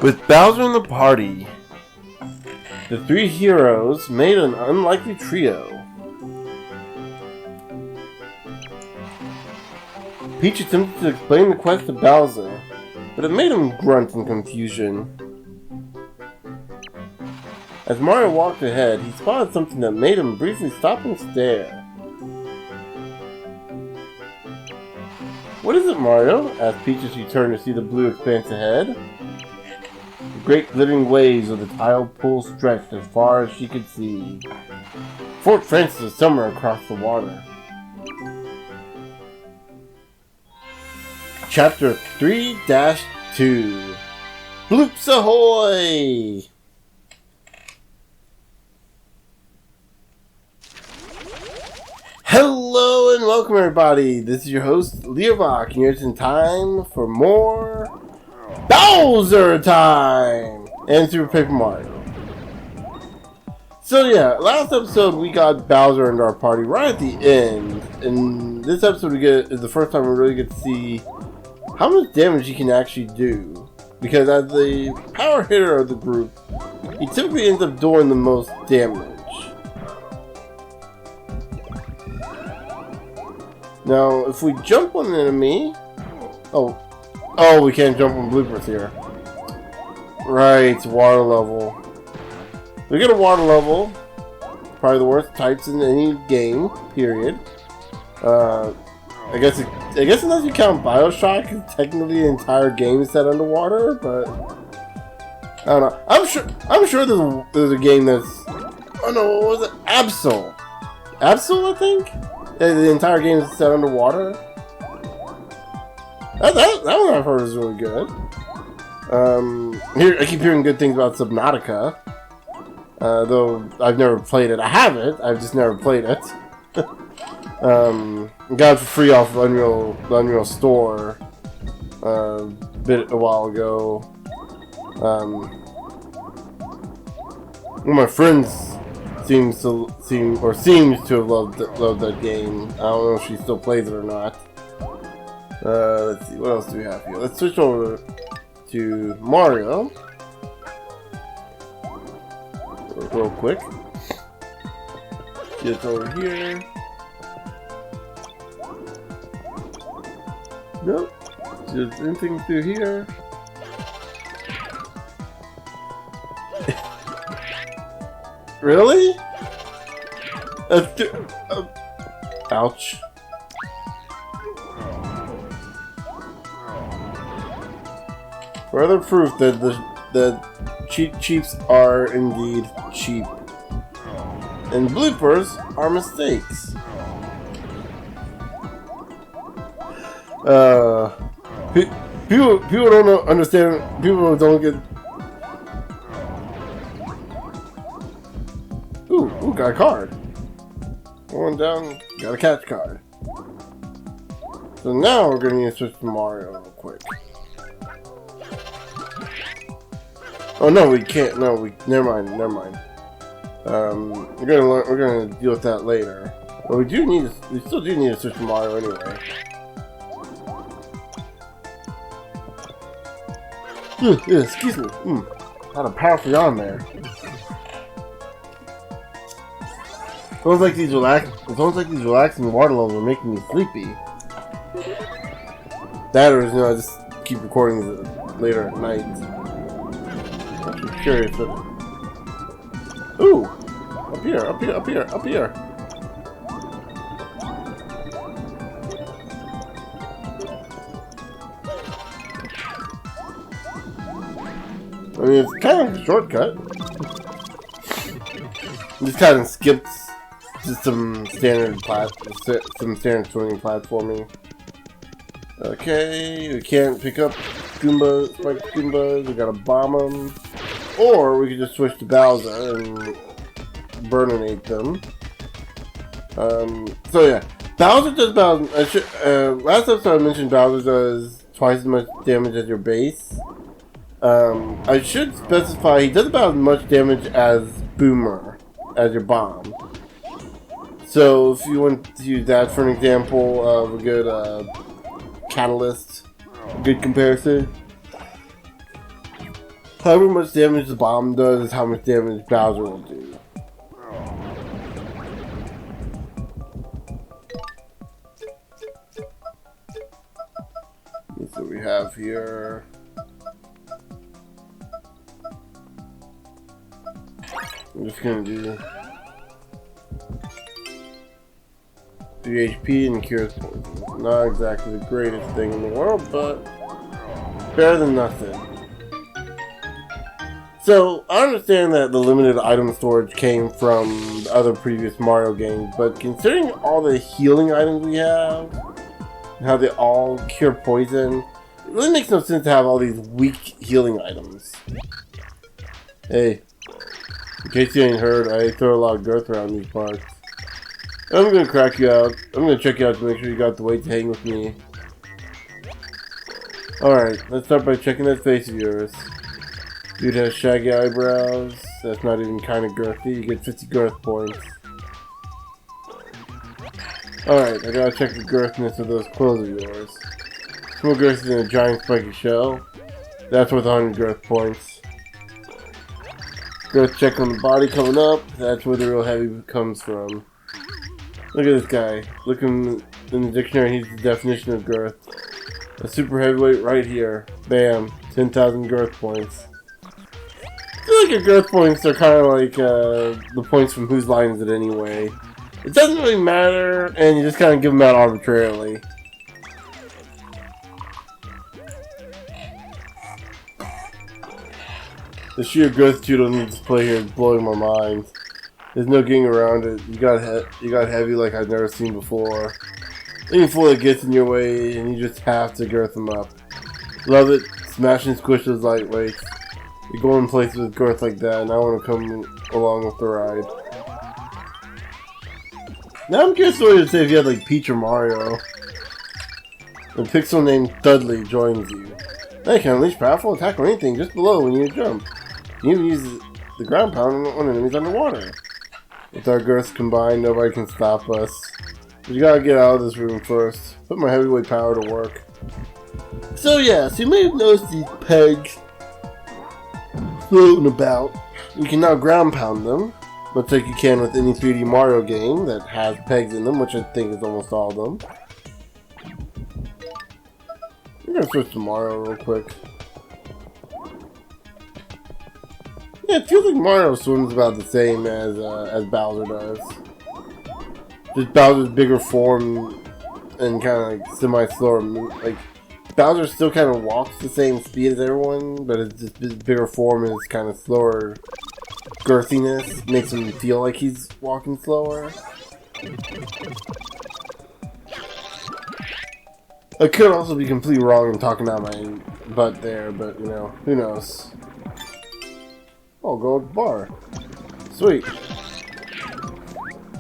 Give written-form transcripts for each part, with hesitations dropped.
With Bowser in the party, the three heroes made an unlikely trio. Peach attempted to explain the quest to Bowser, but it made him grunt in confusion. As Mario walked ahead, he spotted something that made him briefly stop and stare. "What is it, Mario?" asked Peach as she turned to see the blue expanse ahead. The great glittering waves of the tiled pool stretched as far as she could see. Fort Francis is somewhere across the water. Chapter 3-2 Bloops Ahoy! Hello and welcome everybody, this is your host Leovok and you're in time for more Bowser time! And Super Paper Mario. So yeah, last episode we got Bowser into our party right at the end. And this episode is the first time we really get to see how much damage he can actually do. Because as the power hitter of the group, he typically ends up doing the most damage. Now, if we jump on an enemy... Oh, we can't jump on bloopers here. Right, water level. We get a water level. Probably the worst types in any game, period. I guess unless you count BioShock, technically the entire game is set underwater, but I don't know. I'm sure there's a game that's, oh no, what was it? Absol, I think. The entire game is set underwater. That one I've heard is really good. I keep hearing good things about Subnautica, though I've never played it. I have it. I've just never played it. Got it for free off of the Unreal Store a while ago. One of my friends seems to have loved that game. I don't know if she still plays it or not. Let's see, what else do we have here? Let's switch over to Mario real quick. Get over here. Nope. Just anything through here. Really? Ouch. Further proof that the cheap cheeps are indeed cheap. And bloopers are mistakes. People don't understand. People don't get. Ooh, got a card. One down, got a catch card. So now we're gonna need to switch to Mario real quick. Oh no, we can't. No, never mind. We're gonna deal with that later. But we still do need to switch to Mario anyway. Excuse me. Had a powerful yawn there. It sounds like these relaxing water levels are making me sleepy. That or, I just keep recording later at night. I'm curious. Ooh! Up here. I mean, it's kind of a shortcut. Just kind of skips just some standard swimming platforming. Okay, we can't pick up spiked Goombas. We gotta bomb them, or we could just switch to Bowser and burninate them. So yeah, Bowser does about. Last episode I mentioned Bowser does twice as much damage as your base. I should specify he does about as much damage as Boomer, as your bomb. So if you want to use that for an example of a good catalyst, a good comparison. However much damage the bomb does is how much damage Bowser will do. That's what we have here. I'm just gonna do 3 HP and cures poison. Not exactly the greatest thing in the world, but better than nothing. So, I understand that the limited item storage came from the other previous Mario games, but considering all the healing items we have, and how they all cure poison, it really makes no sense to have all these weak healing items. Hey, in case you ain't heard, I throw a lot of girth around these parts. I'm gonna crack you out. I'm gonna check you out to make sure you got the weight to hang with me. Alright, let's start by checking that face of yours. Dude has shaggy eyebrows. That's not even kind of girthy. You get 50 girth points. Alright, I gotta check the girthiness of those clothes of yours. Small girth is in a giant spiky shell. That's worth 100 girth points. Girth check on the body coming up. That's where the real heavy comes from. Look at this guy. Look in the dictionary, he's the definition of girth. A super heavyweight right here. Bam. 10,000 girth points. I feel like your girth points are kind of like the points from Whose Line Is It Anyway? It doesn't really matter, and you just kind of give them out arbitrarily. The sheer girth Judo needs to play here is blowing my mind. There's no getting around it. You got heavy like I've never seen before. Any fool that gets in your way, and you just have to girth them up. Love it. Smash and squish those lightweights. You're going places with girth like that, and I want to come along with the ride. Now I'm curious what to say if you had like Peach or Mario. A pixel named Dudley joins you. They can unleash powerful attack or anything just below when you jump. You even use the ground pound on enemies underwater. With our girths combined, nobody can stop us. But you gotta get out of this room first. Put my heavyweight power to work. So yeah, so you may have noticed these pegs floating about. You can now ground pound them, much like you can with any 3D Mario game that has pegs in them, which I think is almost all of them. I'm gonna switch to Mario real quick. Yeah, it feels like Mario swims about the same as Bowser does. Just Bowser's bigger form and kind of like semi-slower move. Like Bowser still kind of walks the same speed as everyone, but it's just his bigger form and his kind of slower girthiness makes him feel like he's walking slower. I could also be completely wrong in talking out my butt there, but you know, who knows. Oh, gold bar. Sweet.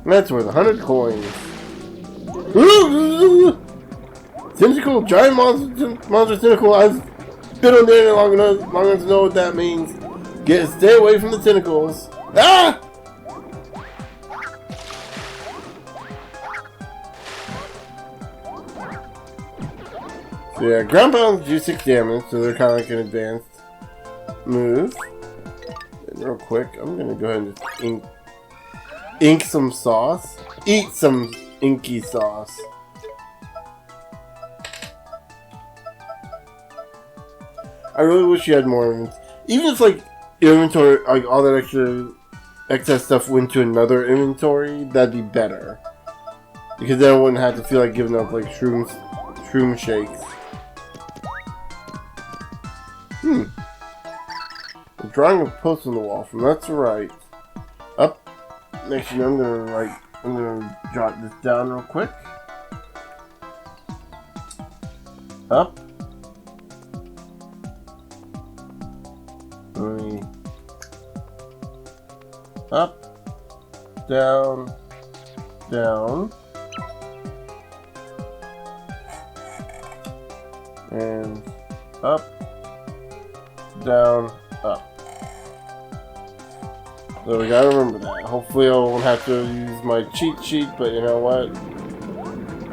And that's worth 100 coins. Tentacle, giant monster tentacle. I've been on there long enough to know what that means. Stay away from the tentacles. Ah! So yeah, ground pounds do 6 damage, so they're kind of like an advanced move. And real quick, I'm gonna go ahead and just ink some sauce. Eat some inky sauce. I really wish you had more inventory. Even if like inventory, like all that excess stuff went to another inventory, that'd be better. Because then I wouldn't have to feel like giving up like shroom shakes. I'm drawing a post on the wall from left to right. Up. Next, I'm gonna jot this down real quick. Up. Up. Down. Down. And up. Down. Up. So we gotta remember that. Hopefully I won't have to use my cheat sheet, but you know what?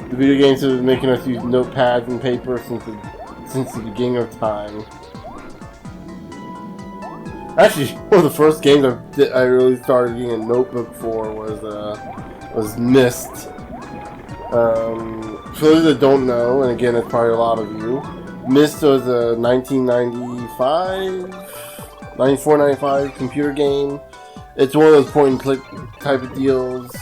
The video games have been making us use notepads and paper since the beginning of time. Actually, one of the first games I really started using a notebook for was Myst. For those that don't know, and again, it's probably a lot of you, Myst was a 94-95 computer game. It's one of those point-and-click type of deals,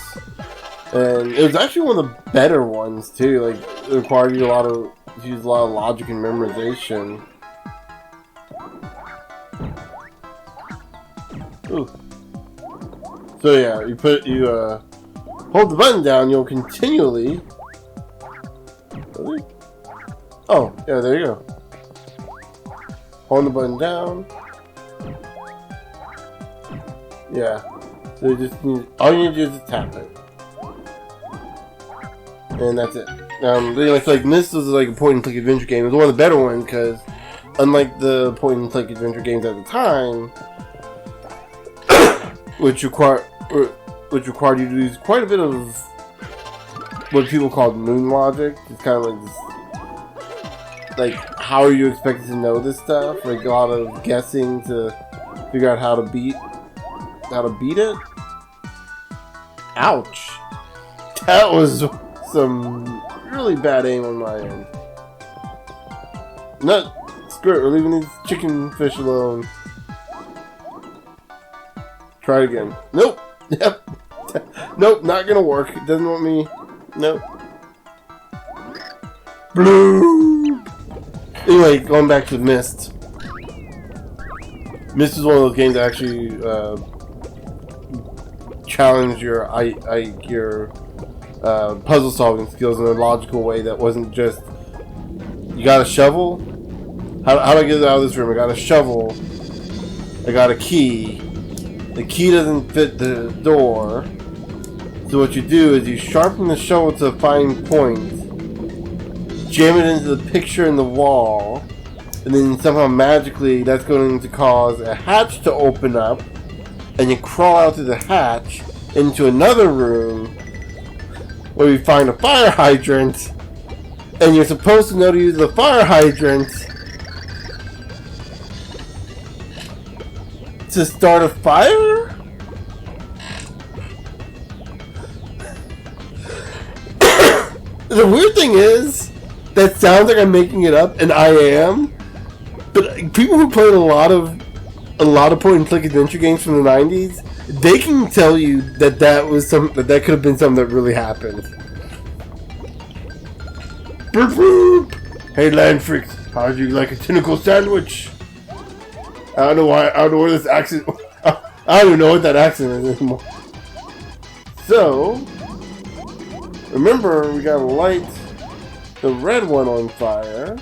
and it was actually one of the better ones too. Like, it required you to use a lot of logic and memorization. Ooh. So yeah, you hold the button down, you'll continually... Really? Oh, yeah, there you go. Hold the button down. Yeah. So you just need, all you need to do is tap it. And that's it. Like Myst was like a point-and-click adventure game. It was one of the better ones because, unlike the point-and-click adventure games at the time, which required you to use quite a bit of what people called moon logic. It's kind of like how are you expected to know this stuff? Like a lot of guessing to figure out how to beat it. Ouch! That was some really bad aim on my end. No, screw it. We're leaving these chicken fish alone. Try it again. Nope. Yep. Nope, not gonna work. It doesn't want me. Nope. Blue. Anyway, going back to Myst. Myst is one of those games that actually challenge your puzzle solving skills in a logical way that wasn't just you got a shovel. How do I get out of this room? I got a shovel. I got a key. The key doesn't fit the door, so what you do is you sharpen the shovel to a fine point, jam it into the picture in the wall, and then somehow magically that's going to cause a hatch to open up, and you crawl out through the hatch into another room where you find a fire hydrant, and you're supposed to know to use the fire hydrant to start a fire? The weird thing is, that sounds like I'm making it up, and I am. But people who played a lot of point-and-click adventure games from the 90s, they can tell you that that could have been something that really happened. Burp, burp. Hey, land freaks, how'd you like a tentacle sandwich? I don't know where this accent... I don't even know what that accent is anymore. So, remember, we gotta light the red one on fire.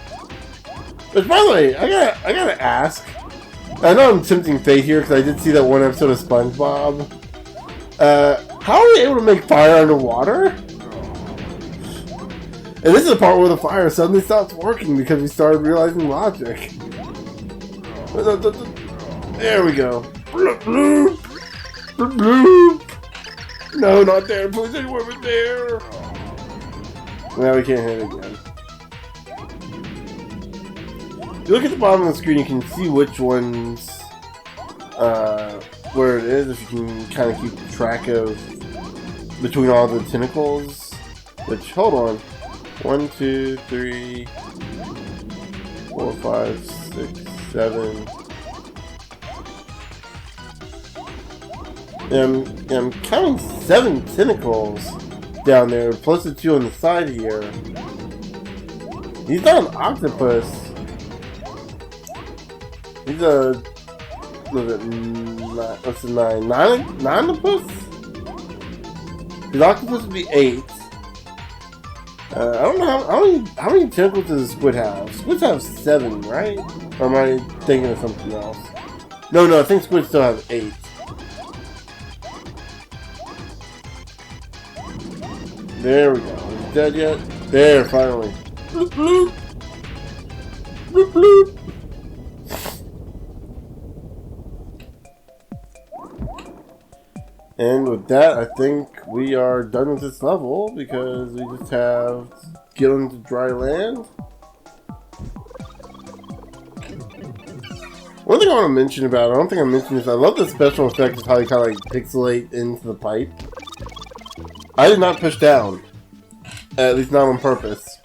Which, by the way, I gotta ask. I know I'm tempting fate here because I did see that one episode of SpongeBob. How are they able to make fire underwater? And this is the part where the fire suddenly stops working because we started realizing logic. There we go. Bloop, bloop. Bloop, bloop. No, not there. Please, anywhere but there. Now we can't hit it again. If you look at the bottom of the screen, you can see which ones, where it is, if you can kind of keep track of between all the tentacles. Which, hold on. 1, 2, 3, 4, 5, 6, 7. I'm counting 7 tentacles down there, plus the 2 on the side here. He's not an octopus. He's a... what's the 9? Nine-octopus? His octopus would be 8. I don't know how many tentacles does a squid have? Squids have 7, right? Or am I thinking of something else? No, I think squids still have 8. There we go. Is he dead yet? There, finally. Bloop, bloop. Bloop, bloop. And with that, I think we are done with this level because we just have to get onto dry land. One thing I want to mention about it, I don't think I mentioned this, I love the special effect of how you kind of like pixelate into the pipe. I did not push down. At least not on purpose.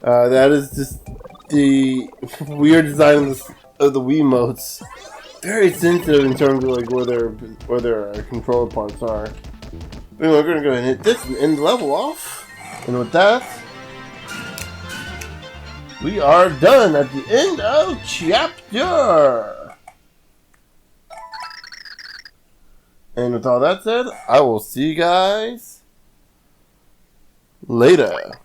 That is just the weird design of the Wiimotes. Very sensitive in terms of like where their controller parts are. Anyway, we're gonna go ahead and hit this and end the level off. And with that, we are done at the end of chapter. And with all that said, I will see you guys later.